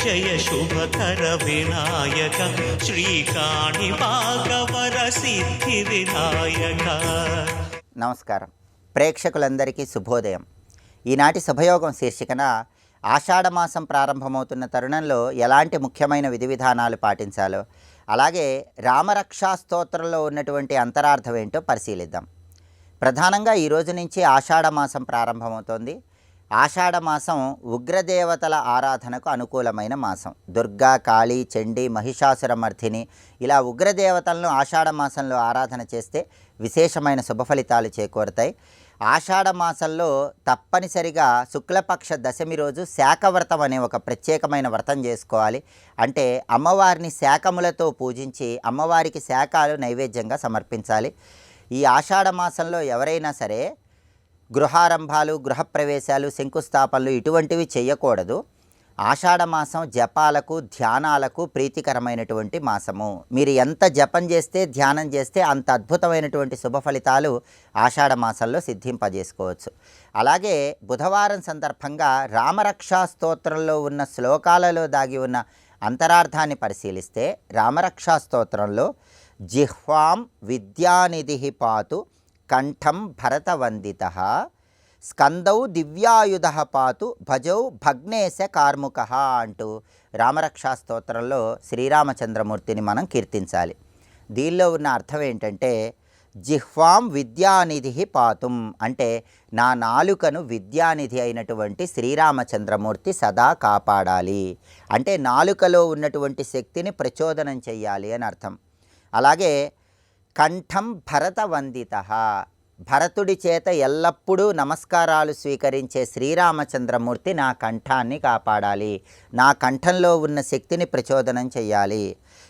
జయ శుభకర వినాయక శ్రీకాణి భాగవర సిద్ధి వినాయక. నమస్కారం. ప్రేక్షకులందరికీ శుభోదయం. ఈనాటి శుభయోగం శీర్షికన ఆషాఢమాసం ప్రారంభమవుతున్న తరుణంలో ఎలాంటి ముఖ్యమైన విధి విధానాలు పాటించాలో, అలాగే రామరక్షా స్తోత్రంలో ఉన్నటువంటి అంతరార్థం ఏంటో పరిశీలిద్దాం. ప్రధానంగా ఈ రోజు నుంచి ఆషాఢమాసం ప్రారంభమవుతోంది. ఆషాఢమాసం ఉగ్రదేవతల ఆరాధనకు అనుకూలమైన మాసం. దుర్గా, కాళీ, చండీ, మహిషాసురమర్ధిని ఇలా ఉగ్రదేవతలను ఆషాఢమాసంలో ఆరాధన చేస్తే విశేషమైన శుభ ఫలితాలు చేకూరుతాయి. ఆషాఢమాసంలో తప్పనిసరిగా శుక్లపక్ష దశమి రోజు శాఖవ్రతం అనే ఒక ప్రత్యేకమైన వ్రతం చేసుకోవాలి. అంటే అమ్మవారిని శాఖములతో పూజించి అమ్మవారికి శాఖలు నైవేద్యంగా సమర్పించాలి. ఈ ఆషాఢమాసంలో ఎవరైనా సరే గృహారంభాలు, గృహప్రవేశాలు, శంకుస్థాపనలు ఇటువంటివి చేయకూడదు. ఆషాఢమాసం జపాలకు, ధ్యానాలకు ప్రీతికరమైనటువంటి మాసము. మీరు ఎంత జపం చేస్తే, ధ్యానం చేస్తే అంత అద్భుతమైనటువంటి శుభ ఫలితాలు ఆషాఢమాసంలో సిద్ధింపజేసుకోవచ్చు. అలాగే బుధవారం సందర్భంగా రామరక్షా స్తోత్రంలో ఉన్న శ్లోకాలలో దాగి ఉన్న అంతరార్థాన్ని పరిశీలిస్తే, రామరక్షా స్తోత్రంలో జిహ్వాం విద్యానిధి పాతు కంఠం భరతవందితః స్కందౌ దివ్యాయుధ పాతు భజౌ భగ్నేశ కార్ముక అంటూ రామరక్షా స్తోత్రంలో శ్రీరామచంద్రమూర్తిని మనం కీర్తించాలి. దీనిలో ఉన్న అర్థం ఏంటంటే, జిహ్వాం విద్యానిధి పాతుం అంటే నా నాలుకను విద్యానిధి అయినటువంటి శ్రీరామచంద్రమూర్తి సదా కాపాడాలి. అంటే నాలుకలో ఉన్నటువంటి శక్తిని ప్రచోదనం చెయ్యాలి అని అర్థం. అలాగే కంఠం భరతవందితః భరతుడి చేత ఎల్లప్పుడూ నమస్కారాలు స్వీకరించే శ్రీరామచంద్రమూర్తి నా కంఠాన్ని కాపాడాలి, నా కంఠంలో ఉన్న శక్తిని ప్రచోదనం చెయ్యాలి.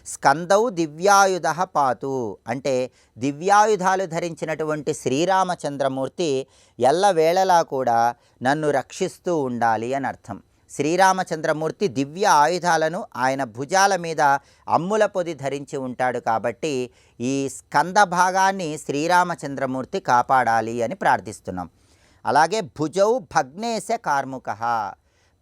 స్కందౌ దివ్యాయుధ పాతు అంటే దివ్యాయుధాలు ధరించినటువంటి శ్రీరామచంద్రమూర్తి ఎల్లవేళలా కూడా నన్ను రక్షిస్తూ ఉండాలి అని అర్థం. శ్రీరామచంద్రమూర్తి దివ్య ఆయుధాలను ఆయన భుజాల మీద అమ్ముల పొది ధరించి ఉంటాడు కాబట్టి ఈ స్కంద భాగాన్ని శ్రీరామచంద్రమూర్తి కాపాడాలి అని ప్రార్థిస్తున్నాం. అలాగే భుజౌ భగ్నేశ కార్ముక.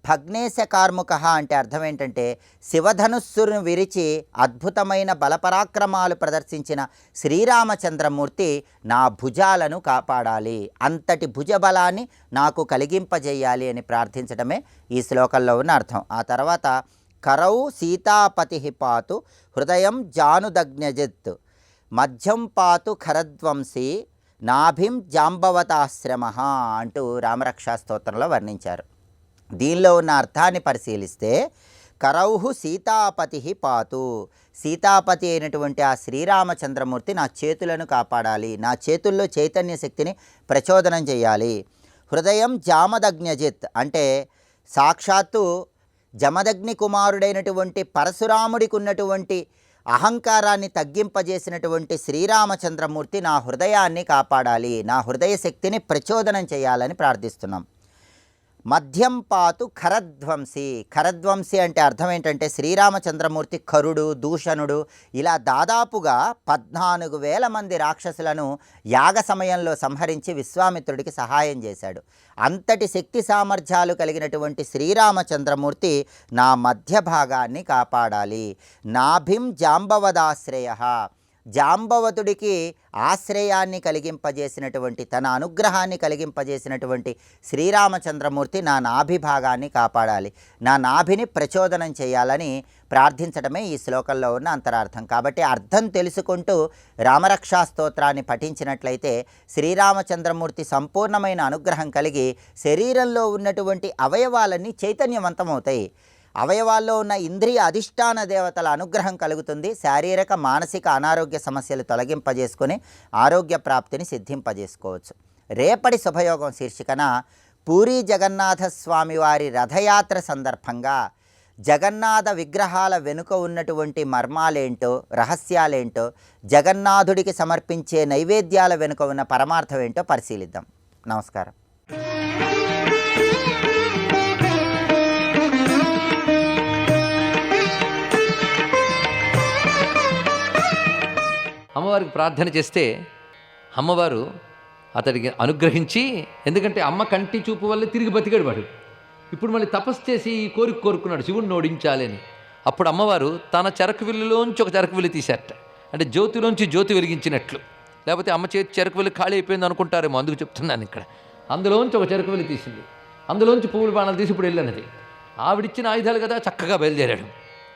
భగ్నేశ కార్ముక అంటే అర్థం ఏంటంటే, శివధనుస్సును విరిచి అద్భుతమైన బలపరాక్రమాలు ప్రదర్శించిన శ్రీరామచంద్రమూర్తి నా భుజాలను కాపాడాలి, అంతటి భుజబలాన్ని నాకు కలిగింపజేయాలి అని ప్రార్థించడమే ఈ శ్లోకంలో ఉన్న అర్థం. ఆ తర్వాత కరౌ సీతాపతి పాతు హృదయం జానుదగ్నజిత్ మధ్యం పాతు ఖరద్వంశీ నాభిం జాంబవతాశ్రమ అంటూ రామరక్షా స్తోత్రంలో వర్ణించారు. దీనిలో ఉన్న అర్థాన్ని పరిశీలిస్తే, కరౌహు సీతాపతి పాతు సీతాపతి అయినటువంటి ఆ శ్రీరామచంద్రమూర్తి నా చేతులను కాపాడాలి, నా చేతుల్లో చైతన్య శక్తిని ప్రచోదనం చేయాలి. హృదయం జామదగ్నజిత్ అంటే సాక్షాత్తు జమదగ్ని కుమారుడైనటువంటి పరశురాముడికి ఉన్నటువంటి అహంకారాన్ని తగ్గింపజేసినటువంటి శ్రీరామచంద్రమూర్తి నా హృదయాన్ని కాపాడాలి, నా హృదయ శక్తిని ప్రచోదనం చేయాలని ప్రార్థిస్తున్నాం. మధ్యం పాతు ఖరధ్వంసి. ఖరధ్వంసి అంటే అర్థం ఏంటంటే, శ్రీరామచంద్రమూర్తి ఖరుడు, దూషణుడు ఇలా దాదాపుగా 14,000 మంది రాక్షసులను యాగ సమయంలో సంహరించి విశ్వామిత్రుడికి సహాయం చేశాడు. అంతటి శక్తి సామర్థ్యాలు కలిగినటువంటి శ్రీరామచంద్రమూర్తి నా మధ్య భాగాన్ని కాపాడాలి. నాభిం జాంబవదాశ్రయ జాంబవతుడికి ఆశ్రయాన్ని కలిగింపజేసినటువంటి, తన అనుగ్రహాన్ని కలిగింపజేసినటువంటి శ్రీరామచంద్రమూర్తి నా నాభి భాగాన్ని కాపాడాలి, నా నాభిని ప్రచోదనం చేయాలని ప్రార్థించడమే ఈ శ్లోకంలో ఉన్న అంతరార్థం. కాబట్టి అర్థం తెలుసుకుంటూ రామరక్షా స్తోత్రాన్ని పఠించినట్లయితే శ్రీరామచంద్రమూర్తి సంపూర్ణమైన అనుగ్రహం కలిగి శరీరంలో ఉన్నటువంటి అవయవాలన్నీ చైతన్యవంతమవుతాయి. అవయవాల్లో ఉన్న ఇంద్రియ అధిష్టాన దేవతల అనుగ్రహం కలుగుతుంది. శారీరక, మానసిక అనారోగ్య సమస్యలు తొలగింపజేసుకొని ఆరోగ్య ప్రాప్తిని సిద్ధింపజేసుకోవచ్చు. రేపటి శుభయోగం శీర్షికన పూరీ జగన్నాథ స్వామి వారి రథయాత్ర సందర్భంగా జగన్నాథ విగ్రహాల వెనుక ఉన్నటువంటి మర్మాలేంటో, రహస్యాలేంటో, జగన్నాథుడికి సమర్పించే నైవేద్యాల వెనుక ఉన్న పరమార్థం ఏంటో పరిశీలిద్దాం. నమస్కారం. అమ్మవారికి ప్రార్థన చేస్తే అమ్మవారు అతడికి అనుగ్రహించి, ఎందుకంటే అమ్మ కంటి చూపు వల్ల తిరిగి బతికాడు వాడు. ఇప్పుడు మళ్ళీ తపస్సు చేసి ఈ కోరిక కోరుకున్నాడు శివుడిని ఓడించాలి అని. అప్పుడు అమ్మవారు తన చెరకు విల్లులోంచి ఒక చెరకు విల్లు తీశారట. అంటే జ్యోతిలోంచి జ్యోతి వెలిగించినట్లు. లేకపోతే అమ్మ చేతి చెరకు విల్లు ఖాళీ అయిపోయింది అనుకుంటారేమో, అందుకు చెప్తున్నాను ఇక్కడ. అందులోంచి ఒక చెరకు విల్లు తీసింది, అందులోంచి పువ్వుల బాణాలు తీసి ఇప్పుడు వెళ్ళినది. ఆవిడిచ్చిన ఆయుధాలు కదా, చక్కగా బయలుదేరాడు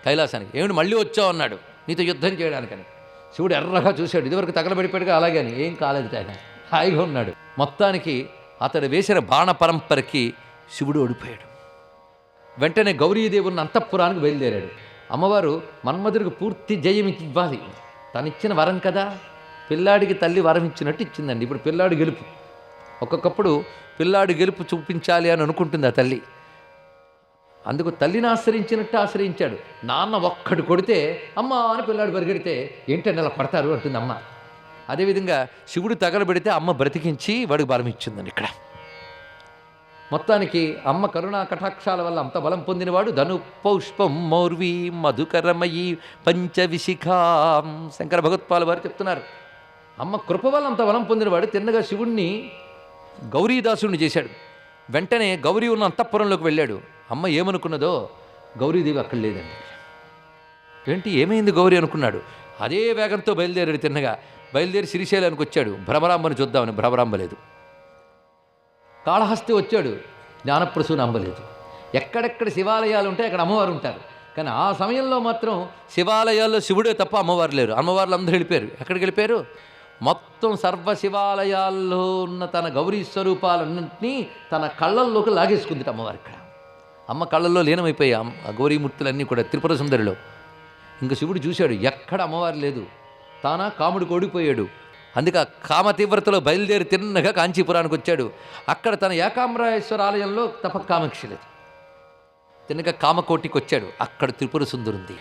కైలాసానికి. ఏమిటి మళ్ళీ వచ్చావు అన్నాడు, నీతో యుద్ధం చేయడానికని. శివుడు ఎర్రగా చూశాడు, ఇదివరకు తగలబడిపోయాడుగా, అలాగే అని. ఏం కాలేదు, ఆయన హాయిగా ఉన్నాడు. మొత్తానికి అతడు వేసిన బాణ పరంపరకి శివుడు ఓడిపోయాడు. వెంటనే గౌరీదేవుని అంతఃపురానికి బయలుదేరాడు. అమ్మవారు మన్మధుడికి పూర్తి జయం ఇవ్వాలి, తనిచ్చిన వరం కదా. పిల్లాడికి తల్లి వరం ఇచ్చినట్టు ఇచ్చిందండి. ఇప్పుడు పిల్లాడు గెలుపు, ఒక్కొక్కప్పుడు పిల్లాడు గెలుపు చూపించాలి అని అనుకుంటుంది ఆ తల్లి. అందుకు తల్లిని ఆశ్రయించినట్టు ఆశ్రయించాడు. నాన్న ఒక్కడు కొడితే అమ్మ అని పిల్లాడు పరిగెడితే ఏంటంటే అలా కొడతారు అంటుంది అమ్మ. అదేవిధంగా శివుడు తగలబెడితే అమ్మ బ్రతికించి వాడికి బలం ఇచ్చిందండి ఇక్కడ. మొత్తానికి అమ్మ కరుణా కటాక్షాల వల్ల అంత బలం పొందినవాడు. ధను పౌష్పం మౌర్వీ మధుకరమయీ పంచవిశిఖాం. శంకర భగవత్పాల్ వారు చెప్తున్నారు, అమ్మ కృప వల్ల అంత బలం పొందినవాడు. తిన్నగా శివుణ్ణి గౌరీదాసుడిని చేశాడు. వెంటనే గౌరీ ఉన్న అంతఃపురంలోకి వెళ్ళాడు. అమ్మ ఏమనుకున్నదో, గౌరీదేవి అక్కడ లేదండి. ఏంటి ఏమైంది గౌరీ అనుకున్నాడు. అదే వేగంతో బయలుదేరాడు. తిన్నగా బయలుదేరి శ్రీశైలానికి వచ్చాడు భ్రమరాంబను చూద్దామని. భ్రమరాంబ లేదు. కాళహస్తి వచ్చాడు, జ్ఞానప్రసూన అంబలేదు. ఎక్కడెక్కడ శివాలయాలు ఉంటాయి అక్కడ అమ్మవారు ఉంటారు. కానీ ఆ సమయంలో మాత్రం శివాలయాల్లో శివుడే తప్ప అమ్మవారు లేరు. అమ్మవార్లు అందరూ వెళ్ళిపోయారు. ఎక్కడికి వెళ్ళిపోయారు? మొత్తం సర్వ శివాలయాల్లో ఉన్న తన గౌరీ స్వరూపాలన్నింటినీ తన కళ్ళల్లోకి లాగేసుకుంది అమ్మవారు. ఇక్కడ అమ్మ కళ్ళల్లో లీనమైపోయాయి ఆ గౌరీమూర్తులన్నీ కూడా త్రిపుర సుందరిలో. ఇంకా శివుడు చూశాడు, ఎక్కడ అమ్మవారు లేదు. తానా కాముడికి ఓడిపోయాడు. అందుకే కామ తీవ్రతలో బయలుదేరి తిన్నగా కాంచీపురానికి వచ్చాడు. అక్కడ తన ఏకాంబరేశ్వర ఆలయంలో తప్ప కామాక్షి లేదు. తిన్నగా కామకోటికి వచ్చాడు. అక్కడ త్రిపుర సుందరి ఉంది.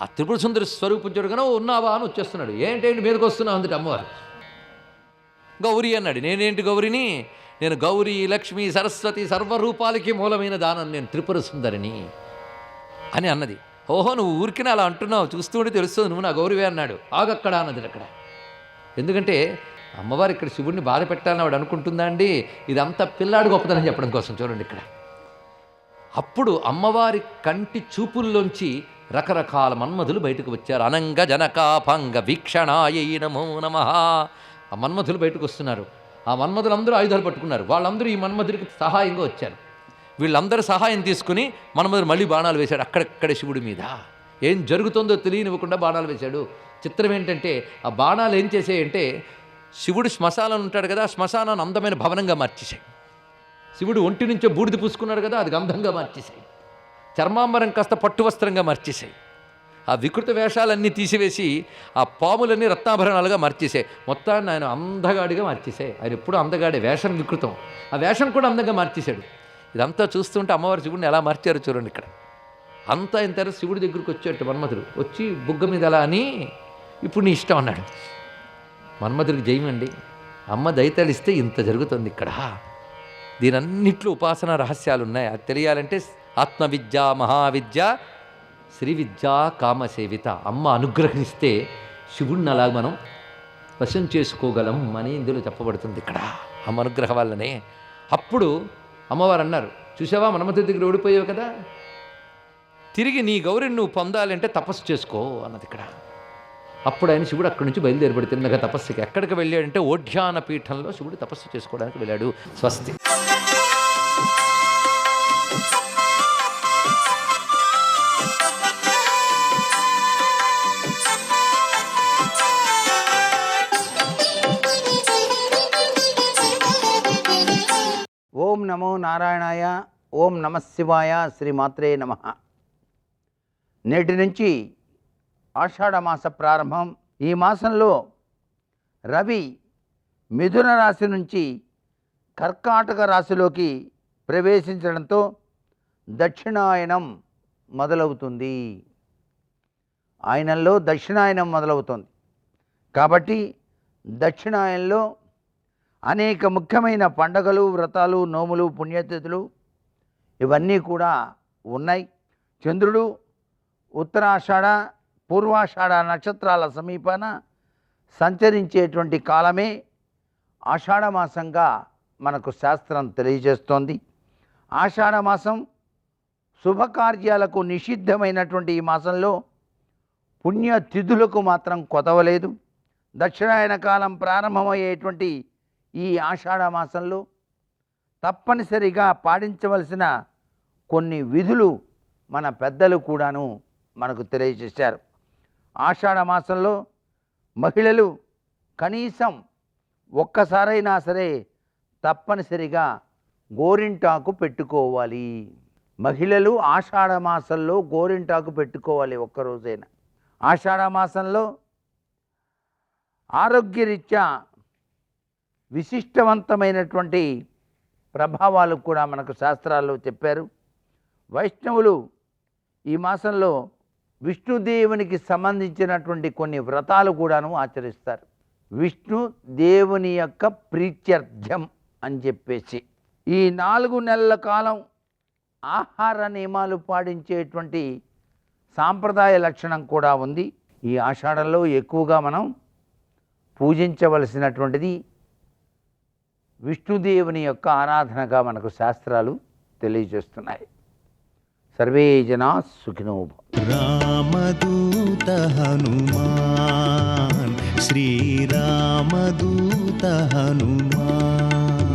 ఆ త్రిపుర సుందరి స్వరూపం చూడగానే ఉన్నావా అని వచ్చేస్తున్నాడు. ఏంటేంటి మీదకి వస్తున్నావు అందుటి అమ్మవారు. గౌరీ అన్నాడు. నేనేంటి గౌరిని? నేను గౌరీ లక్ష్మి సరస్వతి సర్వరూపాలకి మూలమైన దానం, నేను త్రిపుర సుందరిని అని అన్నది. ఓహో నువ్వు ఊరికిన అలా అంటున్నావు, చూస్తుంటే తెలుస్తుంది నువ్వు నా గౌరీవే అన్నాడు. ఆగక్కడ అన్నది అక్కడ. ఎందుకంటే అమ్మవారు ఇక్కడ శివుడిని బాధ పెట్టాలని వాడు అనుకుంటుందా అండి? ఇదంతా పిల్లాడు గొప్పతనం చెప్పడం కోసం. చూడండి ఇక్కడ. అప్పుడు అమ్మవారి కంటి చూపుల్లోంచి రకరకాల మన్మధులు బయటకు వచ్చారు. అనంగ జనకాపంగ వీక్షణాయై నమో నమః. ఆ మన్మధులు బయటకు వస్తున్నారు. ఆ మన్మధులందరూ ఆయుధాలు పట్టుకున్నారు. వాళ్ళందరూ ఈ మన్మధుడికి సహాయంగా వచ్చారు. వీళ్ళందరూ సహాయం తీసుకుని మన్మధుడు మళ్ళీ బాణాలు వేశాడు అక్కడక్కడ శివుడి మీద. ఏం జరుగుతుందో తెలియనివ్వకుండా బాణాలు వేశాడు. చిత్రం ఏంటంటే ఆ బాణాలు ఏం చేసాయంటే శివుడు శ్మశానం ఉంటాడు కదా, శ్మశానాన్ని అందమైన భవనంగా మార్చేశాయి. శివుడు ఒంటి నుంచో బూడిద పూసుకున్నాడు కదా, అది గంధంగా మార్చేశాయి. చర్మాంబరం కాస్త పట్టు వస్త్రంగా మార్చేశాయి. ఆ వికృత వేషాలన్నీ తీసివేసి ఆ పాములన్నీ రత్నాభరణాలుగా మార్చేశాయి. మొత్తాన్ని ఆయన అందగాడిగా మార్చేశాయి. ఆయన ఎప్పుడు అందగాడే, వేషం వికృతం. ఆ వేషం కూడా అందంగా మార్చేశాడు. ఇదంతా చూస్తుంటే అమ్మవారు శివుడిని ఎలా మార్చారో చూడండి ఇక్కడ. అంతా అయిన తర్వాత శివుడి దగ్గరికి వచ్చేట్టు మన్మధుడు వచ్చి బుగ్గ మీద అలా అని ఇప్పుడు నీ ఇష్టం అన్నాడు. మన్మధుడికి జయమండి. అమ్మ దయతలిస్తే ఇంత జరుగుతుంది ఇక్కడ. దీనన్నిట్లో ఉపాసనా రహస్యాలు ఉన్నాయి. అది తెలియాలంటే ఆత్మవిద్య, మహావిద్య, శ్రీ విద్య, కామసేవిత. అమ్మ అనుగ్రహిస్తే శివుడిని అలా మనం వశం చేసుకోగలం అని ఇందులో చెప్పబడుతుంది ఇక్కడ. అమ్మ అనుగ్రహం వల్లనే. అప్పుడు అమ్మవారు అన్నారు, చూసావా మన్మధుడి దగ్గర ఓడిపోయావు కదా, తిరిగి నీ గౌరిని నువ్వు పొందాలంటే తపస్సు చేసుకో అన్నది ఇక్కడ. అప్పుడు ఆయన శివుడు అక్కడి నుంచి బయలుదేరబడి తిన్నగా తపస్సుకి ఎక్కడికి వెళ్ళాడంటే ఓఢ్యాన పీఠంలో శివుడు తపస్సు చేసుకోవడానికి వెళ్ళాడు. స్వస్తి. ఓం నమో నారాయణాయ. ఓం నమఃశివాయ. శ్రీమాత్రే నమః. నేటి నుంచి ఆషాఢమాస ప్రారంభం. ఈ మాసంలో రవి మిథున రాశి నుంచి కర్కాటక రాశిలోకి ప్రవేశించడంతో దక్షిణాయనం మొదలవుతుంది. ఆయనంలో దక్షిణాయనం మొదలవుతుంది కాబట్టి దక్షిణాయనంలో అనేక ముఖ్యమైన పండగలు, వ్రతాలు, నోములు, పుణ్యతిథులు ఇవన్నీ కూడా ఉన్నాయి. చంద్రుడు ఉత్తరాషాఢ, పూర్వాషాఢ నక్షత్రాల సమీపాన సంచరించేటువంటి కాలమే ఆషాఢమాసంగా మనకు శాస్త్రం తెలియజేస్తోంది. ఆషాఢమాసం శుభకార్యాలకు నిషిద్ధమైనటువంటి ఈ మాసంలో పుణ్యతిథులకు మాత్రం కొదవలేదు. దక్షిణాయన కాలం ప్రారంభమయ్యేటువంటి ఈ ఆషాఢ మాసంలో తప్పనిసరిగా పాటించవలసిన కొన్ని విధులు మన పెద్దలు కూడాను మనకు తెలియజేశారు. ఆషాఢ మాసంలో మహిళలు కనీసం ఒక్కసారైనా సరే తప్పనిసరిగా గోరింటాకు పెట్టుకోవాలి. మహిళలు ఆషాఢ మాసంలో గోరింటాకు పెట్టుకోవాలి ఒక్కరోజైనా. ఆషాఢ మాసంలో ఆరోగ్యరీత్యా విశిష్టవంతమైనటువంటి ప్రభావాలు కూడా మనకు శాస్త్రాల్లో చెప్పారు. వైష్ణవులు ఈ మాసంలో విష్ణుదేవునికి సంబంధించినటువంటి కొన్ని వ్రతాలు కూడాను ఆచరిస్తారు. విష్ణు దేవుని యొక్క ప్రీత్యర్థం అని చెప్పేసి ఈ 4 నెలల కాలం ఆహార నియమాలు పాటించేటువంటి సాంప్రదాయ లక్షణం కూడా ఉంది. ఈ ఆషాఢంలో ఎక్కువగా మనం పూజించవలసినటువంటిది విష్ణుదేవుని యొక్క ఆరాధనగా మనకు శాస్త్రాలు తెలియజేస్తున్నాయి. సర్వే జనా సుఖినో భవంతు. రామదూత హనుమాన్ శ్రీరామదూత హనుమాన్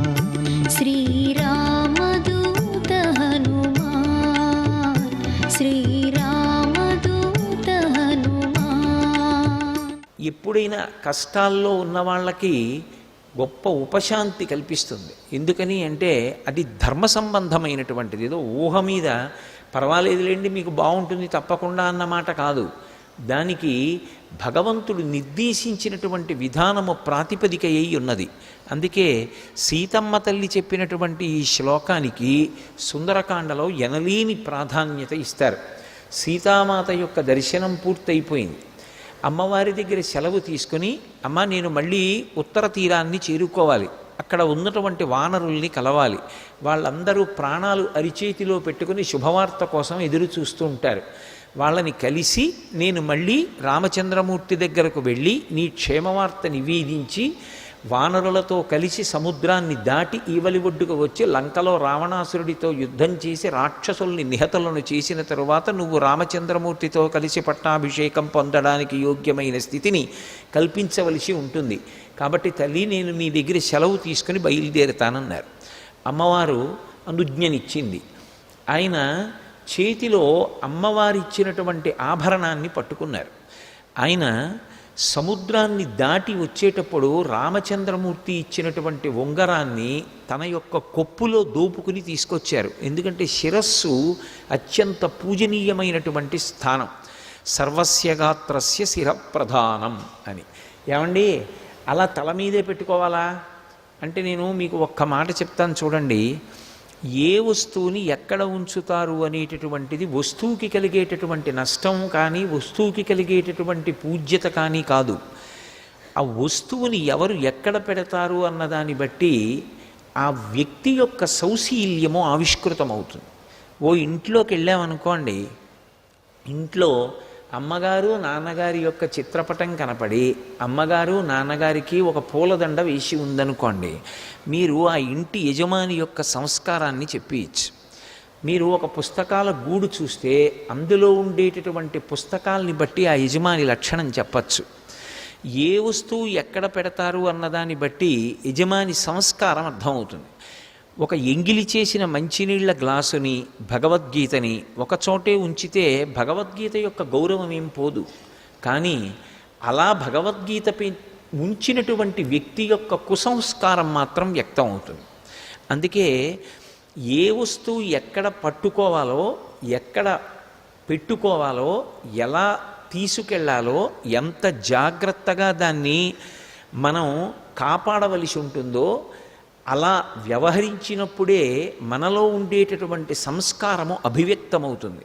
శ్రీరామదూత హనుమాన్ శ్రీరామదూత హనుమాన్. ఎప్పుడైనా కష్టాల్లో ఉన్న వాళ్ళకి గొప్ప ఉపశాంతి కల్పిస్తుంది. ఎందుకని అంటే అది ధర్మ సంబంధమైనటువంటిది. ఏదో ఊహ మీద పర్వాలేదులేండి మీకు బాగుంటుంది తప్పకుండా అన్నమాట కాదు. దానికి భగవంతుడు నిర్దేశించినటువంటి విధానము ప్రాతిపదిక అయి ఉన్నది. అందుకే సీతమ్మ తల్లి చెప్పినటువంటి ఈ శ్లోకానికి సుందరకాండలో ఎనలేని ప్రాధాన్యత ఇస్తారు. సీతామాత యొక్క దర్శనం పూర్తయిపోయింది. అమ్మవారి దగ్గర సెలవు తీసుకుని, అమ్మ నేను మళ్ళీ ఉత్తర తీరాన్ని చేరుకోవాలి, అక్కడ ఉన్నటువంటి వానరుల్ని కలవాలి, వాళ్ళందరూ ప్రాణాలు అరిచేతిలో పెట్టుకుని శుభవార్త కోసం ఎదురు చూస్తూ ఉంటారు, వాళ్ళని కలిసి నేను మళ్ళీ రామచంద్రమూర్తి దగ్గరకు వెళ్ళి నీ క్షేమవార్త నివేదించి వానరులతో కలిసి సముద్రాన్ని దాటి ఈవలి ఒడ్డుకు వచ్చి లంకలో రావణాసురుడితో యుద్ధం చేసి రాక్షసుల్ని నిహతులను చేసిన తరువాత నువ్వు రామచంద్రమూర్తితో కలిసి పట్టాభిషేకం పొందడానికి యోగ్యమైన స్థితిని కల్పించవలసి ఉంటుంది. కాబట్టి తల్లి నేను నీ దగ్గర సెలవు తీసుకుని బయలుదేరుతానన్నారు. అమ్మవారు అనుజ్ఞనిచ్చింది. ఆయన చేతిలో అమ్మవారిచ్చినటువంటి ఆభరణాన్ని పట్టుకున్నారు. ఆయన సముద్రాన్ని దాటి వచ్చేటప్పుడు రామచంద్రమూర్తి ఇచ్చినటువంటి ఉంగరాన్ని తన యొక్క కొప్పులో దోపుకుని తీసుకొచ్చారు. ఎందుకంటే శిరస్సు అత్యంత పూజనీయమైనటువంటి స్థానం. సర్వస్య గాత్రస్య శిరప్రధానం అని. ఏమండి అలా తల మీదే పెట్టుకోవాలా అంటే నేను మీకు ఒక్క మాట చెప్తాను చూడండి. ఏ వస్తువుని ఎక్కడ ఉంచుతారు అనేటటువంటిది వస్తువుకి కలిగేటటువంటి నష్టం కానీ వస్తువుకి కలిగేటటువంటి పూజ్యత కానీ కాదు. ఆ వస్తువుని ఎవరు ఎక్కడ పెడతారు అన్నదాన్ని బట్టి ఆ వ్యక్తి యొక్క సౌశీల్యము ఆవిష్కృతమవుతుంది. ఓ ఇంట్లోకి వెళ్ళామనుకోండి, ఇంట్లో అమ్మగారు నాన్నగారి యొక్క చిత్రపటం కనపడి అమ్మగారు నాన్నగారికి ఒక పూలదండ వేసి ఉందనుకోండి, మీరు ఆ ఇంటి యజమాని యొక్క సంస్కారాన్ని చెప్పియచ్చు. మీరు ఒక పుస్తకాల గూడు చూస్తే అందులో ఉండేటటువంటి పుస్తకాలని బట్టి ఆ యజమాని లక్షణం చెప్పచ్చు. ఏ వస్తువు ఎక్కడ పెడతారు అన్నదాన్ని బట్టి యజమాని సంస్కారం అర్థమవుతుంది. ఒక ఎంగిలి చేసిన మంచినీళ్ల గ్లాసుని భగవద్గీతని ఒకచోటే ఉంచితే భగవద్గీత యొక్క గౌరవం ఏం పోదు. కానీ అలా భగవద్గీత ఉంచినటువంటి వ్యక్తి యొక్క కుసంస్కారం మాత్రం వ్యక్తం అవుతుంది. అందుకే ఏ వస్తువు ఎక్కడ పట్టుకోవాలో ఎక్కడ పెట్టుకోవాలో ఎలా తీసుకెళ్లాలో ఎంత జాగ్రత్తగా దాన్ని మనం కాపాడవలసి ఉంటుందో అలా వ్యవహరించినప్పుడే మనలో ఉండేటటువంటి సంస్కారము అభివ్యక్తమవుతుంది.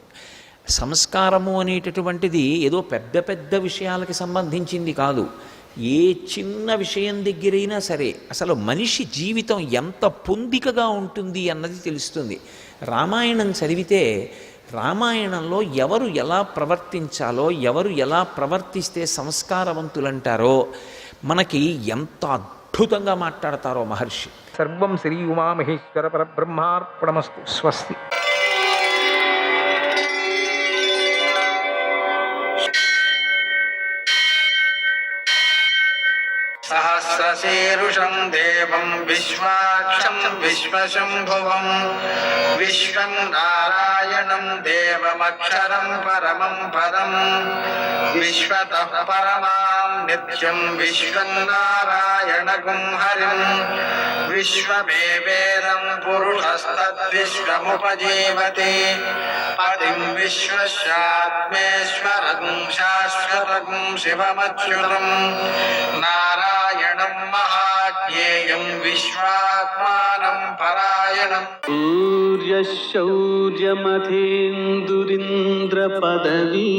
సంస్కారము అనేటటువంటిది ఏదో పెద్ద పెద్ద విషయాలకి సంబంధించింది కాదు. ఏ చిన్న విషయం దగ్గరైనా సరే అసలు మనిషి జీవితం ఎంత పొందికగా ఉంటుంది అన్నది తెలుస్తుంది. రామాయణం చదివితే రామాయణంలో ఎవరు ఎలా ప్రవర్తించాలో ఎవరు ఎలా ప్రవర్తిస్తే సంస్కారవంతులంటారో మనకి ఎంత అద్భుతంగా మాట్లాడతారో మహర్షి. సర్వం శ్రీ ఉమామహేశ్వర పరబ్రహ్మార్పణమస్తు. స్వస్తి. सहस्रशीर्षं देवं विश्वाक्षं विश्वशम्भुवं विश्वं नारायणं देवमक्षरं परमं पदं विश्वतः परमां नित्यं विश्वं नारायणगुं हरिं विश्वमेवेदं पुरुषस्तद्विश्वमुपजीवति पतिं विश्वस्यात्मेश्वरगुं शाश्वतगुं शिवमच्युतं नारायणं महाज्ञेयं विश्वात्मानं परायणम् सूर्यशौर्यमथेन्दुरिन्द्रपदवी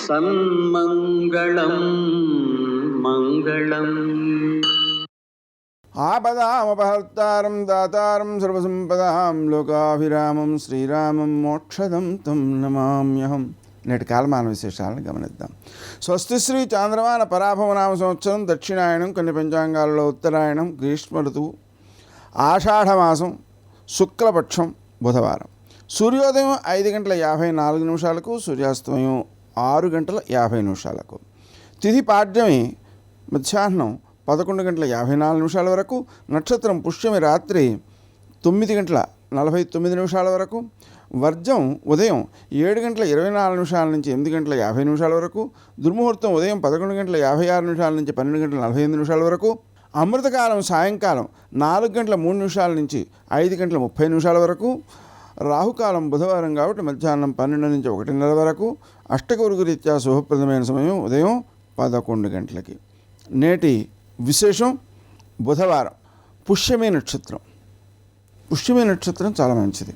सन्मङ्गलं मङ्गलम् ఆపదామపహర్తారం దాతారం సర్వసంపదాం లోకాభిరామం శ్రీరామం మోక్షదం తం నమామ్యహం. నేటి కాలమాన విశేషాలను గమనిద్దాం. స్వస్తి శ్రీ చాంద్రమాన పరాభవనామ సంవత్సరం దక్షిణాయనం, కొన్ని పంచాంగాలలో ఉత్తరాయణం, గ్రీష్మ ఋతువు, ఆషాఢమాసం, శుక్లపక్షం, బుధవారం. సూర్యోదయం 5:54 సూర్యాస్తమయం 6:50 తిథి పాడ్యమి మధ్యాహ్నం 11:54 వరకు, నక్షత్రం పుష్యమి రాత్రి 9:49 వరకు, వర్జం ఉదయం 7:24 నుంచి 8:50 వరకు, దుర్ముహూర్తం ఉదయం 11:56 నుంచి 12:45 వరకు, అమృతకాలం సాయంకాలం 4:03 నుంచి 5:30 వరకు, రాహుకాలం బుధవారం కాబట్టి మధ్యాహ్నం 12 నుంచి 1:30 వరకు, అష్టకవర్గ రీత్యా శుభప్రదమైన సమయం ఉదయం 11 గంటలకి. నేటి విశేషం బుధవారం, పుష్యమి నక్షత్రం. పుష్యమి నక్షత్రం చాలా మంచిది.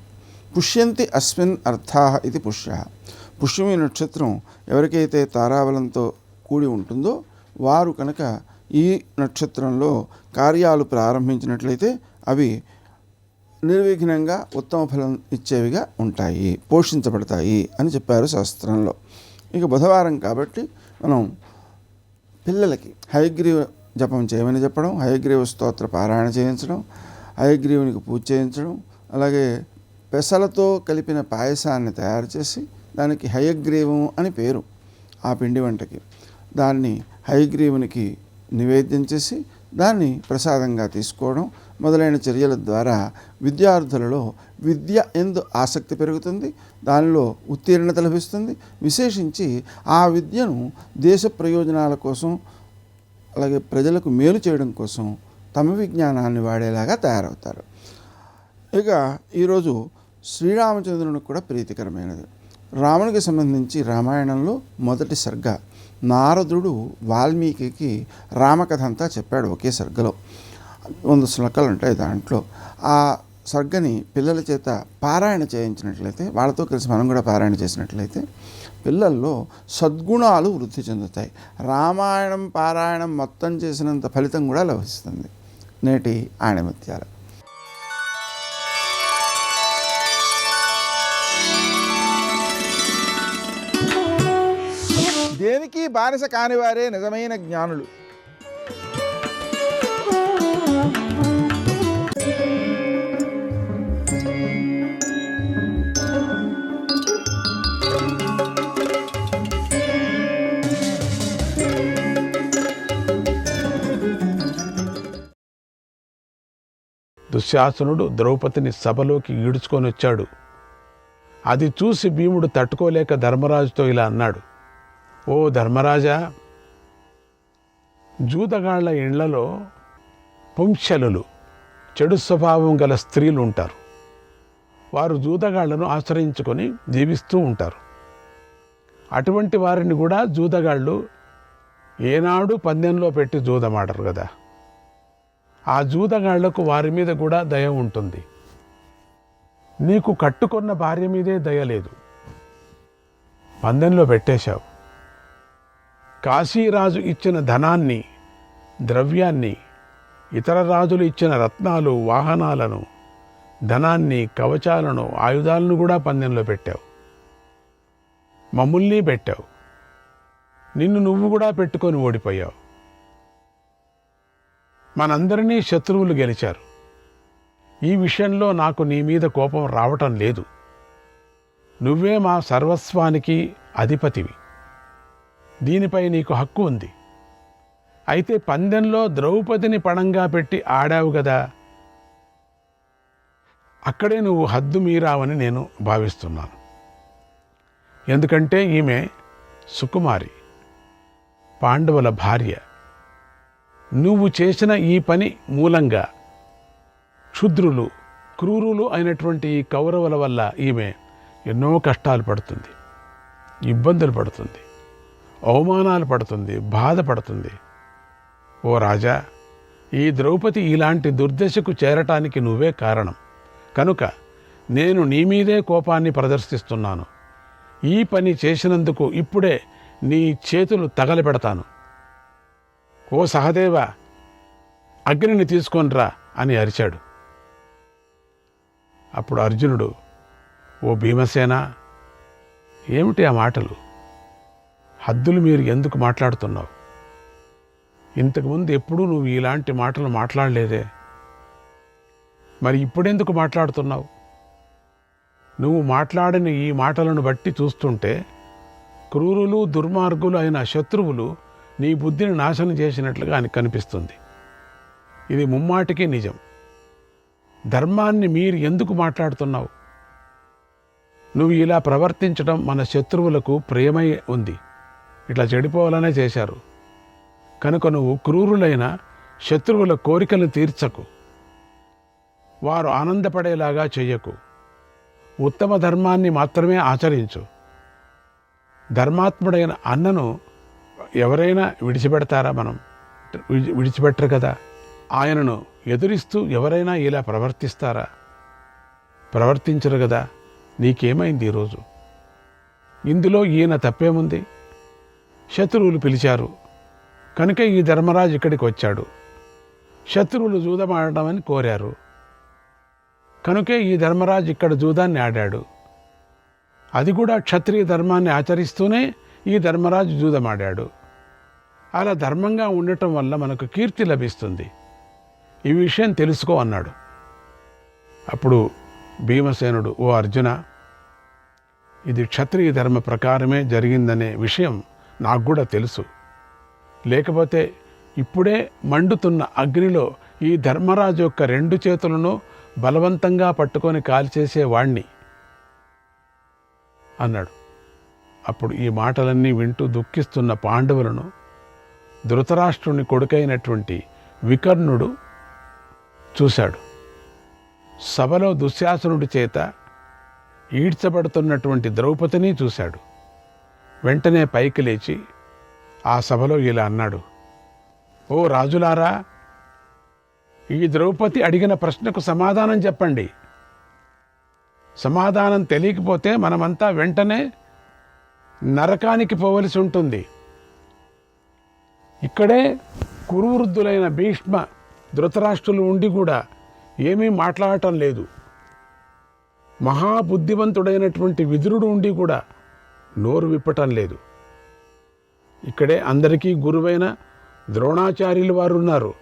పుష్యంతి అస్మిన్ అర్థాః ఇది పుష్య. పుష్యమి నక్షత్రం ఎవరికైతే తారాబలంతో కూడి ఉంటుందో వారు కనుక ఈ నక్షత్రంలో కార్యాలు ప్రారంభించినట్లయితే అవి నిర్విఘ్నంగా ఉత్తమ ఫలం ఇచ్చేవిగా ఉంటాయి, పోషించబడతాయి అని చెప్పారు శాస్త్రంలో. ఇక బుధవారం కాబట్టి మనం పిల్లలకి హయగ్రీవ జపం చేయమని చెప్పడం, హయగ్రీవ స్తోత్ర పారాయణ చేయించడం, హయగ్రీవునికి పూజ చేయించడం, అలాగే పెసలతో కలిపిన పాయసాన్ని తయారు చేసి దానికి హయగ్రీవం అని పేరు ఆ పిండి వంటకి, దాన్ని హయగ్రీవునికి నివేద్యం చేసి దాన్ని ప్రసాదంగా తీసుకోవడం మొదలైన చర్యల ద్వారా విద్యార్థులలో విద్య ఎందు ఆసక్తి పెరుగుతుంది, దానిలో ఉత్తీర్ణత లభిస్తుంది. విశేషించి ఆ విద్యను దేశ ప్రయోజనాల కోసం అలాగే ప్రజలకు మేలు చేయడం కోసం తమ విజ్ఞానాన్ని వాడేలాగా తయారవుతారు. ఇక ఈరోజు శ్రీరామచంద్రునికి కూడా ప్రీతికరమైనది. రామునికి సంబంధించి రామాయణంలో మొదటి సర్గ. నారదుడు వాల్మీకి రామకథ అంతా చెప్పాడు ఒకే సర్గలో. 100 శ్లోకాలు ఉంటాయి దాంట్లో. ఆ సర్గని పిల్లల చేత పారాయణ చేయించినట్లయితే, వాళ్ళతో కలిసి మనం కూడా పారాయణ చేసినట్లయితే పిల్లల్లో సద్గుణాలు వృద్ధి చెందుతాయి. రామాయణం పారాయణం మొత్తం చేసినంత ఫలితం కూడా లభిస్తుంది. నేటి ఆణిముత్యాలు. దేనికి బానిస కానివారే నిజమైన జ్ఞానులు. దుశ్శాసనుడు ద్రౌపదిని సభలోకి ఈడ్చుకొని వచ్చాడు. అది చూసి భీముడు తట్టుకోలేక ధర్మరాజుతో ఇలా అన్నాడు, ఓ ధర్మరాజా, జూదగాళ్ల ఇళ్లలో పుంశలులు, చెడు స్వభావం గల స్త్రీలు ఉంటారు. వారు జూదగాళ్లను ఆశ్రయించుకొని జీవిస్తూ ఉంటారు. అటువంటి వారిని కూడా జూదగాళ్ళు ఏనాడు పందెంలో పెట్టి జూదమాడరు కదా. ఆ జూదగాళ్లకు వారి మీద కూడా దయ ఉంటుంది. నీకు కట్టుకున్న భార్య మీదే దయ లేదు, పందెంలో పెట్టేశావు. కాశీరాజు ఇచ్చిన ధనాన్ని, ద్రవ్యాన్ని, ఇతర రాజులు ఇచ్చిన రత్నాలు, వాహనాలను, ధనాన్ని, కవచాలను, ఆయుధాలను కూడా పందెంలో పెట్టావు. మమ్ముల్ని పెట్టావు. నిన్ను నువ్వు కూడా పెట్టుకొని ఓడిపోయావు. మనందరినీ శత్రువులు గెలిచారు. ఈ విషయంలో నాకు నీ మీద కోపం రావటం లేదు. నువ్వే మా సర్వస్వానికి అధిపతివి. దీనిపై నీకు హక్కు ఉంది. అయితే పందెంలో ద్రౌపదిని పణంగా పెట్టి ఆడావు కదా, అక్కడే నువ్వు హద్దు మీరావని నేను భావిస్తున్నాను. ఎందుకంటే ఈమె సుకుమారి, పాండవుల భార్య. నువ్వు చేసిన ఈ పని మూలంగా క్షుద్రులు, క్రూరులు అయినటువంటి ఈ కౌరవుల వల్ల ఈమె ఎన్నో కష్టాలు పడుతుంది, ఇబ్బందులు పడుతుంది, అవమానాలు పడుతుంది, బాధపడుతుంది. ఓ రాజా, ఈ ద్రౌపది ఇలాంటి దుర్దశకు చేరటానికి నువ్వే కారణం కనుక నేను నీ మీదే కోపాన్ని ప్రదర్శిస్తున్నాను. ఈ పని చేసినందుకు ఇప్పుడే నీ చేతులు తగలబెడతాను. ఓ సహదేవ, అగ్నిని తీసుకొనిరా అని అరిచాడు. అప్పుడు అర్జునుడు, ఓ భీమసేన, ఏమిటి ఆ మాటలు? హద్దులు మీరు ఎందుకు మాట్లాడుతున్నావు? ఇంతకుముందు ఎప్పుడూ నువ్వు ఇలాంటి మాటలు మాట్లాడలేదే, మరి ఇప్పుడెందుకు మాట్లాడుతున్నావు? నువ్వు మాట్లాడిన ఈ మాటలను బట్టి చూస్తుంటే క్రూరులు, దుర్మార్గులు అయిన శత్రువులు నీ బుద్ధిని నాశనం చేసినట్లుగా అని కనిపిస్తుంది. ఇది ముమ్మాటికి నిజం. ధర్మాన్ని మీరు ఎందుకు మాట్లాడుతున్నావు? నువ్వు ఇలా ప్రవర్తించడం మన శత్రువులకు ప్రియమై ఉంది. ఇట్లా చెడిపోవాలనే చేశారు కనుక నువ్వు క్రూరులైన శత్రువుల కోరికలను తీర్చకు, వారు ఆనందపడేలాగా చెయ్యకు. ఉత్తమ ధర్మాన్ని మాత్రమే ఆచరించు. ధర్మాత్ముడైన అన్నను ఎవరైనా విడిచిపెడతారా? మనం విడిచిపెట్టరు కదా. ఆయనను ఎదురిస్తూ ఎవరైనా ఇలా ప్రవర్తిస్తారా? ప్రవర్తించరు కదా. నీకేమైంది ఈరోజు? ఇందులో ఈయన తప్పేముంది? శత్రువులు పిలిచారు కనుక ఈ ధర్మరాజు ఇక్కడికి వచ్చాడు. శత్రువులు జూదమాడమని కోరారు కనుకే ఈ ధర్మరాజు ఇక్కడ జూదాన్ని ఆడాడు. అది కూడా క్షత్రియ ధర్మాన్ని ఆచరిస్తూనే ఈ ధర్మరాజు జూదమాడాడు. అలా ధర్మంగా ఉండటం వల్ల మనకు కీర్తి లభిస్తుంది. ఈ విషయం తెలుసుకో అన్నాడు. అప్పుడు భీమసేనుడు, ఓ అర్జున, ఇది క్షత్రియ ధర్మ ప్రకారమే జరిగిందనే విషయం నాకు కూడా తెలుసు. లేకపోతే ఇప్పుడే మండుతున్న అగ్నిలో ఈ ధర్మరాజు యొక్క 2 చేతులను బలవంతంగా పట్టుకొని కాల్చేసేవాణ్ణి అన్నాడు. అప్పుడు ఈ మాటలన్నీ వింటూ దుఃఖిస్తున్న పాండవులను ధృతరాష్ట్రుని కొడుకైనటువంటి వికర్ణుడు చూశాడు. సభలో దుశ్శాసనుడి చేత ఈడ్చబడుతున్నటువంటి ద్రౌపదిని చూశాడు. వెంటనే పైకి లేచి ఆ సభలో ఇలా అన్నాడు, ఓ రాజులారా, ఈ ద్రౌపది అడిగిన ప్రశ్నకు సమాధానం చెప్పండి. సమాధానం తెలియకపోతే మనమంతా వెంటనే నరకానికి పోవలసి ఉంటుంది. ఇక్కడే కురువృద్ధులైన భీష్మ, ధృతరాష్ట్రులు ఉండి కూడా ఏమీ మాట్లాడటం లేదు. మహాబుద్ధివంతుడైనటువంటి విదురుడు ఉండి కూడా నోరు విప్పటం లేదు. ఇక్కడే అందరికీ గురువైన ద్రోణాచార్యులు వారు ఉన్నారు,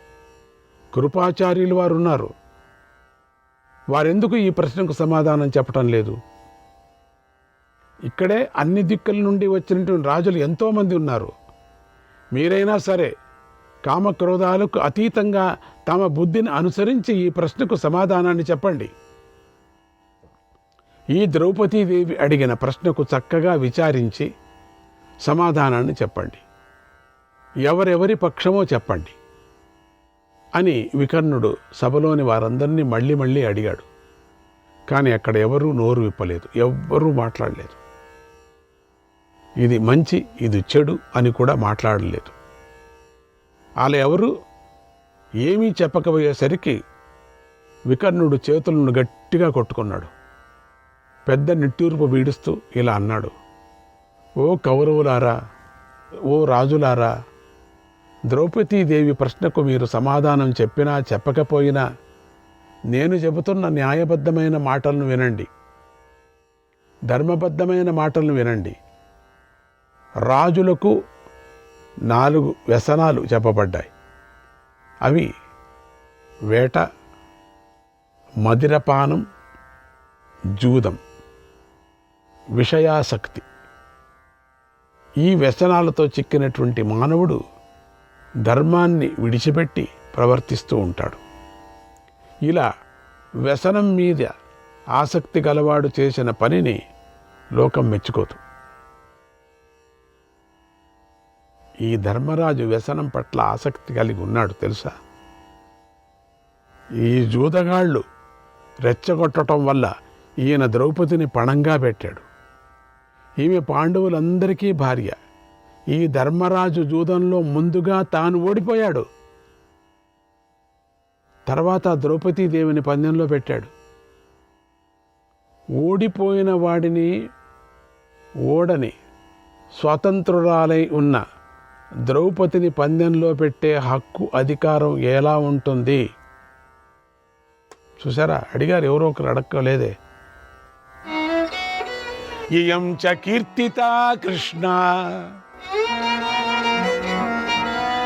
కృపాచార్యులు వారు ఉన్నారు. వారెందుకు ఈ ప్రశ్నకు సమాధానం చెప్పటం లేదు? ఇక్కడే అన్ని దిక్కుల నుండి వచ్చినటువంటి రాజులు ఎంతోమంది ఉన్నారు. మీరైనా సరే కామక్రోధాలకు అతీతంగా తమ బుద్ధిని అనుసరించి ఈ ప్రశ్నకు సమాధానాన్ని చెప్పండి. ఈ ద్రౌపదీదేవి అడిగిన ప్రశ్నకు చక్కగా విచారించి సమాధానాన్ని చెప్పండి. ఎవరెవరి పక్షమో చెప్పండి అని వికర్ణుడు సభలోని వారందరినీ మళ్ళీ మళ్ళీ అడిగాడు. కానీ అక్కడ ఎవరూ నోరు విప్పలేదు, ఎవ్వరూ మాట్లాడలేదు. ఇది మంచి, ఇది చెడు అని కూడా మాట్లాడలేదు. అలా ఎవరు ఏమీ చెప్పకపోయేసరికి వికర్ణుడు చేతులను గట్టిగా కొట్టుకున్నాడు. పెద్ద నిట్టూర్పు వీడుస్తూ ఇలా అన్నాడు, ఓ కౌరవులారా, ఓ రాజులారా, ద్రౌపదీదేవి ప్రశ్నకు మీరు సమాధానం చెప్పినా చెప్పకపోయినా నేను చెబుతున్న న్యాయబద్ధమైన మాటలను వినండి, ధర్మబద్ధమైన మాటలను వినండి. రాజులకు 4 వ్యసనాలు చెప్పబడ్డాయి. అవి వేట, మదిరపానం, జూదం, విషయాసక్తి. ఈ వ్యసనాలతో చిక్కినటువంటి మానవుడు ధర్మాన్ని విడిచిపెట్టి ప్రవర్తిస్తూ ఉంటాడు. ఇలా వ్యసనం మీద ఆసక్తి గలవాడు చేసిన పనిని లోకం మెచ్చుకోదు. ఈ ధర్మరాజు వ్యసనం పట్ల ఆసక్తి కలిగి ఉన్నాడు తెలుసా? ఈ జూదగాళ్ళు రెచ్చగొట్టడం వల్ల ఈయన ద్రౌపదిని పణంగా పెట్టాడు. ఈమె పాండవులందరికీ భార్య. ఈ ధర్మరాజు జూదంలో ముందుగా తాను ఓడిపోయాడు. తర్వాత ద్రౌపదీదేవిని పందెంలో పెట్టాడు. ఓడిపోయిన వాడిని ఓడని స్వతంత్రురాలై ఉన్న ద్రౌపదిని పందెంలో పెట్టే హక్కు అధికారం ఎలా ఉంటుంది? చూసారా? అడిగారు, ఎవరో ఒకరు అడక్కలేదే. ఇయం చ కీర్తితా కృష్ణ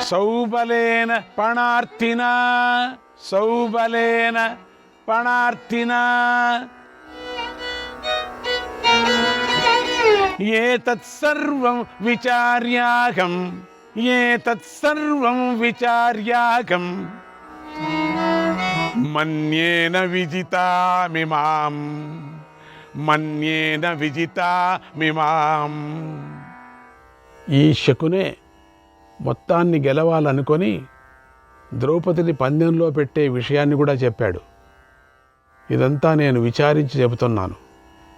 సౌబలేన పణార్థినా సౌబలేన పణార్థినా ఏతత్సర్వం విచార్యాగం ఏతత్సర్వం విచార్యాగం మన్యేన విజితామిమాం మన్యేన విజితామిమాం. ఈ శకునే మొత్తాన్ని గెలవాలనుకొని ద్రౌపదిని పందెంలో పెట్టే విషయాన్ని కూడా చెప్పాడు. ఇదంతా నేను విచారించి చెబుతున్నాను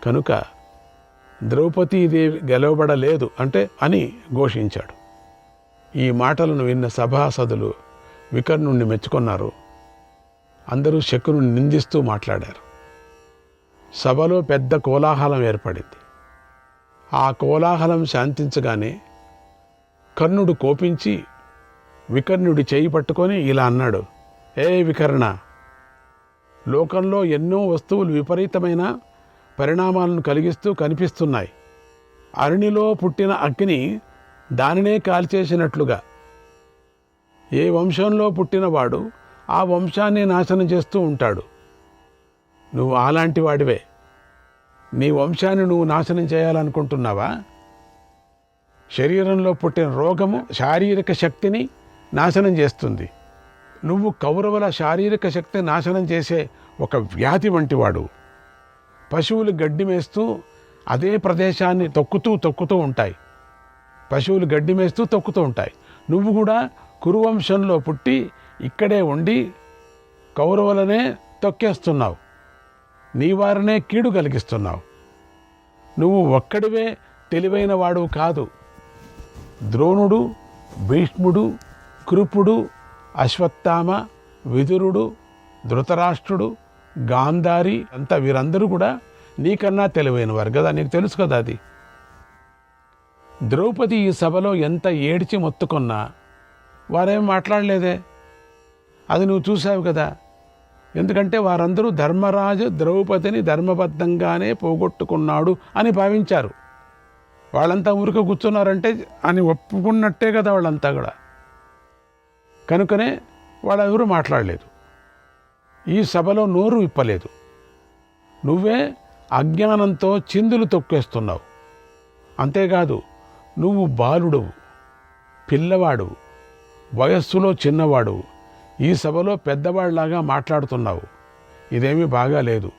కనుక ద్రౌపదీదేవి గెలవబడలేదు అంటే అని ఘోషించాడు. ఈ మాటలను విన్న సభాసదులు వికర్ణుణ్ణి మెచ్చుకున్నారు. అందరూ శకుని నిందిస్తూ మాట్లాడారు. సభలో పెద్ద కోలాహలం ఏర్పడింది. ఆ కోలాహలం శాంతించగానే కర్ణుడు కోపించి వికర్ణుడి చేయి పట్టుకొని ఇలా అన్నాడు, ఏ వికర్ణ, లోకంలో ఎన్నో వస్తువులు విపరీతమైన పరిణామాలను కలిగిస్తూ కనిపిస్తున్నాయి. అరణిలో పుట్టిన అగ్ని దానినే కాల్చేసినట్లుగా ఏ వంశంలో పుట్టినవాడు ఆ వంశాన్ని నాశనం చేస్తూ ఉంటాడు. నువ్వు అలాంటి వాడివే. నీ వంశాన్ని నువ్వు నాశనం చేయాలనుకుంటున్నావా? శరీరంలో పుట్టిన రోగము శారీరక శక్తిని నాశనం చేస్తుంది. నువ్వు కౌరవుల శారీరక శక్తిని నాశనం చేసే ఒక వ్యాధి వంటివాడు. పశువులు గడ్డి మేస్తూ అదే ప్రదేశాన్ని తొక్కుతూ ఉంటాయి. పశువులు గడ్డి మేస్తూ తొక్కుతూ ఉంటాయి. నువ్వు కూడా కురువంశంలో పుట్టి ఇక్కడే ఉండి కౌరవులనే తొక్కేస్తున్నావు. నీ వారినే కీడు కలిగిస్తున్నావు. నువ్వు ఒక్కడివే తెలివైన వాడు కాదు. ద్రోణుడు, భీష్ముడు, కృపుడు, అశ్వత్థామ, విదురుడు, ధృతరాష్ట్రుడు, గాంధారి అంతా వీరందరూ కూడా నీకన్నా తెలివైన వారు కదా. నీకు తెలుసు కదా అది. ద్రౌపది ఈ సభలో ఎంత ఏడ్చి మొత్తుకున్నా వారేం మాట్లాడలేదే. అది నువ్వు చూసావు కదా. ఎందుకంటే వారందరూ ధర్మరాజు ద్రౌపదిని ధర్మబద్ధంగానే పోగొట్టుకున్నాడు అని భావించారు. వాళ్ళంతా ఊరికే కూర్చున్నారంటే అని ఒప్పుకున్నట్టే కదా వాళ్ళంతా కూడా. కనుకనే వాళ్ళెవరూ మాట్లాడలేదు. ఈ సభలో నోరు విప్పలేదు. నువ్వే అజ్ఞానంతో చిందులు తొక్కేస్తున్నావు. అంతేకాదు, నువ్వు బాలుడువు, పిల్లవాడు, వయస్సులో చిన్నవాడు. ఈ సభలో పెద్దవాళ్లాగా మాట్లాడుతున్నావు. ఇదేమీ బాగాలేదు.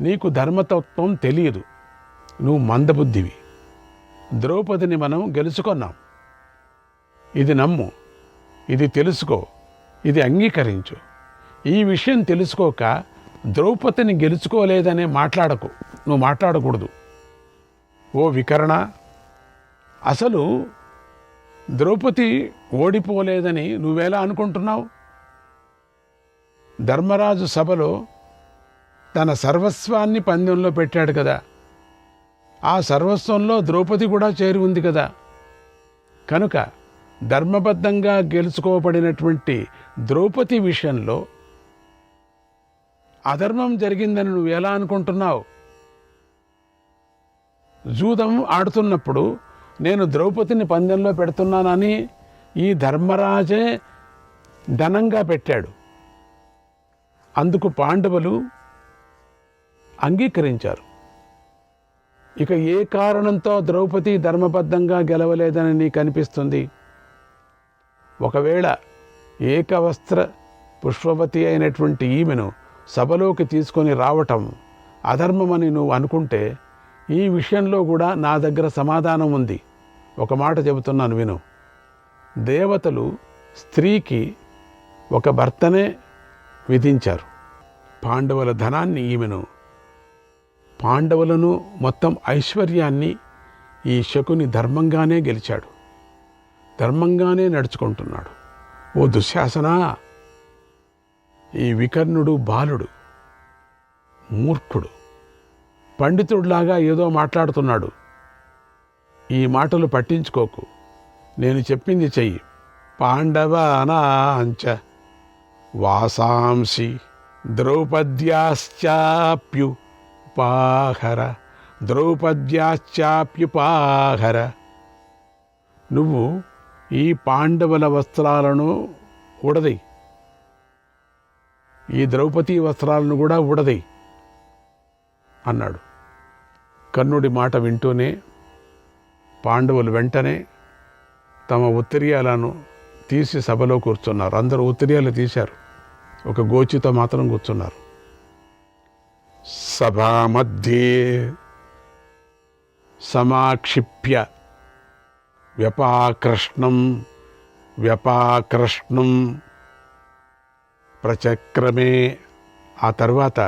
నీకు ధర్మతత్వం తెలియదు. నువ్వు మందబుద్ధివి. ద్రౌపదిని మనం గెలుచుకున్నాం. ఇది నమ్ము, ఇది తెలుసుకో, ఇది అంగీకరించు. ఈ విషయం తెలుసుకోక ద్రౌపదిని గెలుచుకోలేదనే మాట్లాడకు. నువ్వు మాట్లాడకూడదు. ఓ వికర్ణ, అసలు ద్రౌపది ఓడిపోలేదని నువ్వెలా అనుకుంటున్నావు? ధర్మరాజు సభలో తన సర్వస్వాన్ని పందెంలో పెట్టాడు కదా. ఆ సర్వస్వంలో ద్రౌపది కూడా చేరి ఉంది కదా. కనుక ధర్మబద్ధంగా గెలుచుకోబడినటువంటి ద్రౌపది విషయంలో అధర్మం జరిగిందని నువ్వు ఎలా అనుకుంటున్నావు? జూదం ఆడుతున్నప్పుడు నేను ద్రౌపదిని పందెంలో పెడుతున్నానని ఈ ధర్మరాజే ధనంగా పెట్టాడు. అందుకు పాండవులు అంగీకరించారు. ఇక ఏ కారణంతో ద్రౌపది ధర్మబద్ధంగా గెలవలేదని నీకు అనిపిస్తుంది? ఒకవేళ ఏకవస్త్ర పుష్పవతి అయినటువంటి ఈమెను సభలోకి తీసుకొని రావటం అధర్మమని నువ్వు అనుకుంటే ఈ విషయంలో కూడా నా దగ్గర సమాధానం ఉంది. ఒక మాట చెబుతున్నాను విను. దేవతలు స్త్రీకి ఒక భర్తనే విధించారు. పాండవుల ధనాన్ని ఈమెను, పాండవులను మొత్తం ఐశ్వర్యాన్ని ఈ శకుని ధర్మంగానే గెలిచాడు, ధర్మంగానే నడుచుకుంటున్నాడు. ఓ దుశ్శాసనా, ఈ వికర్ణుడు బాలుడు, మూర్ఖుడు, పండితుడిలాగా ఏదో మాట్లాడుతున్నాడు. ఈ మాటలు పట్టించుకోకు, నేను చెప్పింది చెయ్యి. పాండవానాంచ వాసాంసి ద్రౌపద్యాశ్చాప్యుపాహర ద్రౌపద్యాశ్చాప్యుపాహర. నువ్వు ఈ పాండవుల వస్త్రాలను ఉడదయి, ఈ ద్రౌపది వస్త్రాలను కూడా ఉడదయి అన్నాడు. కర్ణుడి మాట వింటూనే పాండవులు వెంటనే తమ ఉత్తరీయాలను తీసి సభలో కూర్చున్నారు. అందరూ ఉత్తరీయాలు తీశారు, ఒక గోచితో మాత్రం కూర్చున్నారు. సభా మధ్యే సమాక్షిప్య వ్యపాకృష్ణం ప్రచక్రమే. ఆ తర్వాత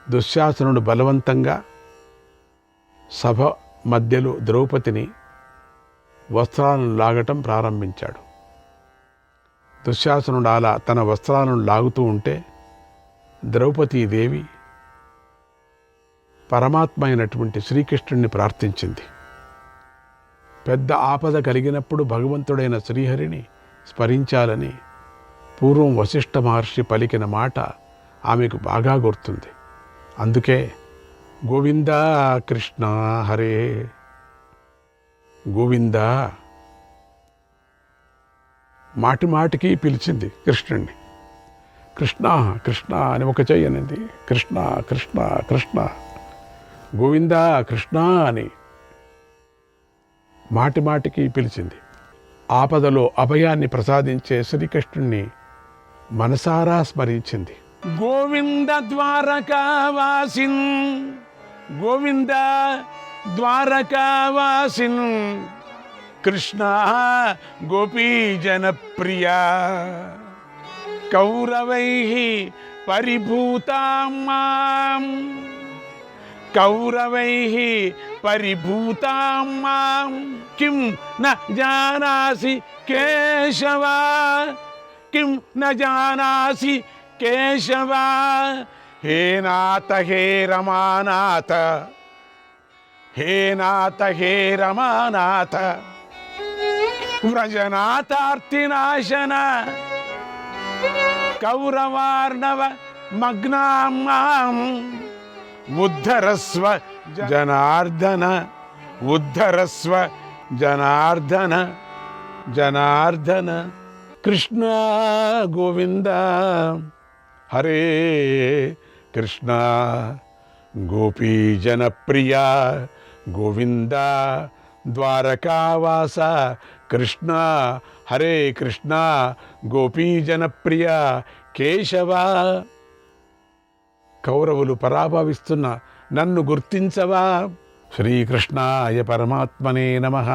దుశ్శాసనుడు బలవంతంగా సభ మధ్యలో ద్రౌపదిని వస్త్రాలను లాగటం ప్రారంభించాడు. దుశ్శాసనుడు అలా తన వస్త్రాలను లాగుతూ ఉంటే ద్రౌపదీదేవి పరమాత్మ అయినటువంటి శ్రీకృష్ణుడిని ప్రార్థించింది. పెద్ద ఆపద కలిగినప్పుడు భగవంతుడైన శ్రీహరిని స్మరించాలని పూర్వం వశిష్ఠ మహర్షి పలికిన మాట ఆమెకు బాగా గుర్తుంది. అందుకే గోవింద కృష్ణ హరే గోవింద మాటి మాటికి పిలిచింది కృష్ణుణ్ణి. కృష్ణ కృష్ణ అని ఒక చెయ్యనింది, కృష్ణ కృష్ణ కృష్ణ, గోవింద కృష్ణ అని మాటి మాటికి పిలిచింది. ఆపదలో అభయాన్ని ప్రసాదించే శ్రీకృష్ణుణ్ణి మనసారా స్మరించింది. గోవింద ద్వారకావాసిన్ గోవింద ద్వారకావాసిన్ కృష్ణ గోపీజనప్రియ కౌరవైః పరిభూతాం మాం కౌరవైః పరిభూతాం మాం కిం న జానాసి కేశవ కిం న జానాసి కేశవ హే నాథ హే రమానాథ హే నాథ హే రమానాథ వ్రజనాథార్తినాశన కౌరవార్ణవ మగ్నాం మాం ఉద్ధరస్వ జనార్దన ఉద్ధరస్వ జనార్దన జనార్దన. కృష్ణ గోవింద హరే కృష్ణ గోపీజనప్రియ గోవింద ద్వారకావాస కృష్ణ హరే కృష్ణ గోపీజనప్రియ కేశవ. కౌరవులు పరాభవిస్తున్న నన్ను గుర్తించవా? శ్రీకృష్ణాయ పరమాత్మనే నమః.